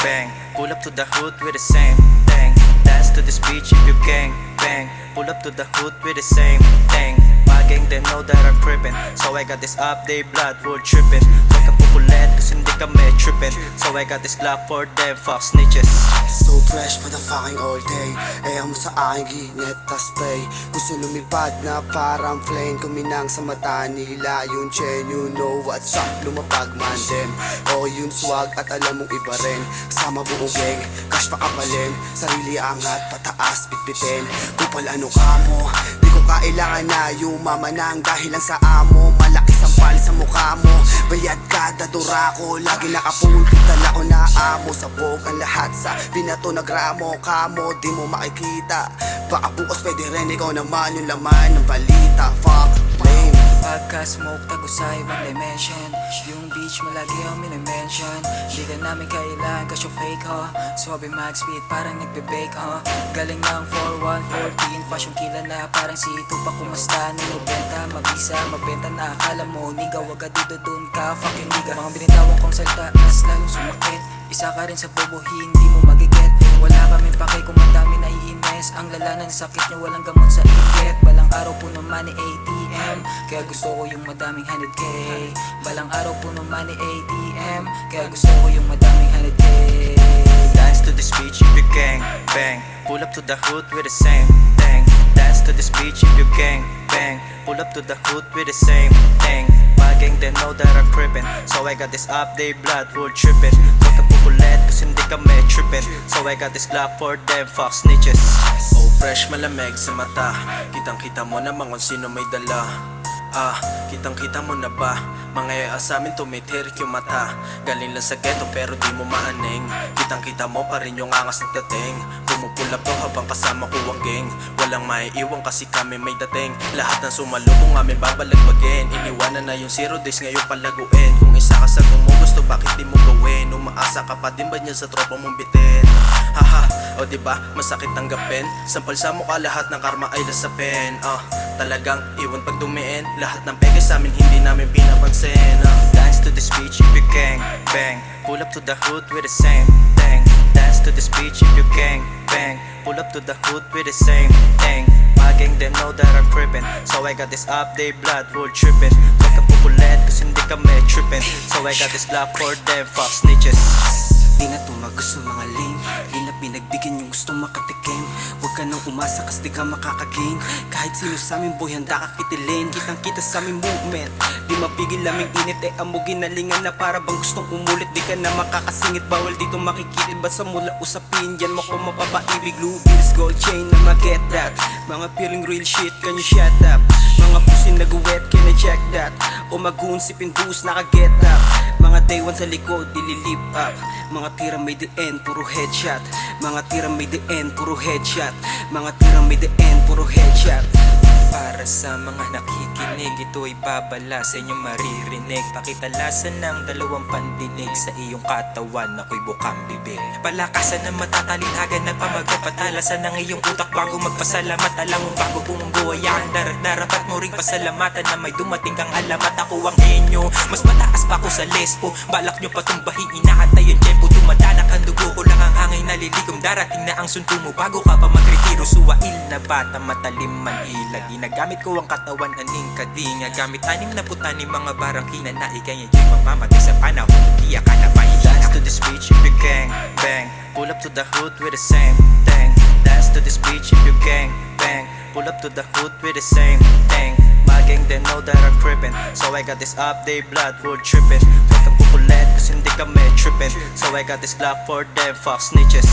bang. Pull up to the hood with the same thing. Dance to this beach if you gang bang. Pull up to the hood with the same thing. My gang they know that I'm crippin', so I got this up, they blood wood trippin'. Huwag kang pupulet kasi hindi kami trippin', so I got this Glock for them fuck snitches. So fresh for the fucking all day. Ayaw mo sa aking ginit tas spray. Gusto lumipad na parang flame. Kuminang sa mata nila yung chain. You know what's up, lumapag man din. O yun swag at alam mong iba rin. Sama buong gang, cash pa kapalin. Sarili angat, pataas, bitbitin. Kupal ano ka mo, di ko kailangan na yumama nang dahilan sa amo. Malaki sampal sa mukha mo, bayad ka, dadura ko. Lagi nakapunti, dala ko na amo. Sabog ang lahat sa binato na gramo. Kamo, di mo makikita. Baka bukas pwede rin ikaw naman yung laman ng balita. Fuck, blame. Pagka-smoke, tago sa ibang dimension. Yung beach mo lagi ang minimension. Di ka namin kailangan kasi fake ho. Swabe mag speed parang nagbe-bake ho. Galing ng 4114, fashion killer na parang si Tupac. Kumusta na benta, mabisa, mabenta na akala mo niga. Wag ka dito dun ka, fucking niga. Mga binitawan kong salta, mas lalong sumakit. Isa ka rin sa bobo, hindi mo magiget. Wala kaming pake kung madami na iines. Ang lala ng sakit niya, walang gamot sa inggit. Balang araw po naman ni ATM, kaya gusto ko yung madaming 100k. Balang araw po naman ni ATM, kaya gusto ko yung madaming 100k. Dance to this beach if you gang bang. Pull up to the hood with the same thing. Dance to this beach if you gang bang. Pull up to the hood with the same thing. My gang they know that I'm crippin', so I got this up, they blood wood trippin'. Huwag kang pupulet kasi hindi kami trippin', so I got this Glock for them fuck snitches. Oh fresh malamig sa mata. Kitang kita mo naman kung sino may dala. Kitang kita mo na ba? Mga asamin tumitirik yung mata. Galing lang sa ghetto pero di mo maaning. Kitang kita mo pa rin yung angas na dating. Pumupulap to habang kasama ko ang gang. Walang maiiwan kasi kami may dating. Lahat ng sumalubong amin babalagbagin. Iniwanan na yung 0 days ngayon palaguin. Kung isa ka sa kung gusto bakit di mo gawin? Umaasa ka pa din ba niya sa tropa mong bitin? Haha, o diba masakit tanggapin? Sampal sa mukha lahat ng karma ay lasapin. Talagang iwan pag dumiin. Lahat ng peke sa amin hindi namin pinapansin. Dance to this beach if you gang bang. Pull up to the hood with the same thing. Dance to this beach if you gang bang. Pull up to the hood with the same thing. My gang they know that I'm crippin', so I got this up, they blood wood trippin'. Huwag kang pupulet kasi hindi kami trippin', so I got this Glock for them fuck snitches. Di na to magusto mga lame. Di na pinagbigyan yung gusto makatikim. Huwag ka nang umasa kasi di ka makakagain. Kahit sino sa amin boy handa ka kitilin. Kitang kita sa aming movement. Di mapigil aming init amo ginalingan na para bang gustong umulit. Di ka na makakasingit bawal dito makikitid. Basta mula usapin dyan mo ko mapapaibig. Lubis gold chain na mag-get that. Mga feeling real shit can you shut up? Mga pusin nag-wet can I check that? O mag-goon sipin boost naka-get up. Mga day one sa likod dililip up. Mga tira may the end puro headshot. Mga tira may the end puro headshot. Mga tira may the end puro headshot. Para sa mga nakikinig, ito ay babala sa inyong maririnig. Pakitalasan ng dalawang pandinig sa iyong katawan, ako'y bukang bibig. Palakasan ng matatalinhagan ng pamagat. Patalasan ng iyong utak bago magpasalamat. Alam mo bago bumubuhay ang darat-darapat mo ring pasalamatan na may dumating kang alamat. Ako ang henyo, mas mataas pa ako sa lespo. Balak nyo patumbahin, inaantay yung tempo. Dumadanak ang dugo ko lang ang hangin naliligom. Darating na ang sunto mo bago ka pa magretiro. Suwail na bata, matalim man ilag. Ginagamit ko ang katawan, aning kadinga. Gamit 66 mga barang na ikanya di mamamatay sa panahon. Di ka na mahihina. Dance to this beach if you gang bang. Pull up to the hood with the same thing. Dance to this beach if you gang bang. Pull up to the hood with the same thing. My gang they know that I'm crippin', so I got this up, they blood wood trippin'. Huwag kang pupulet kasi hindi kami trippin', so I got this Glock for them fuck snitches.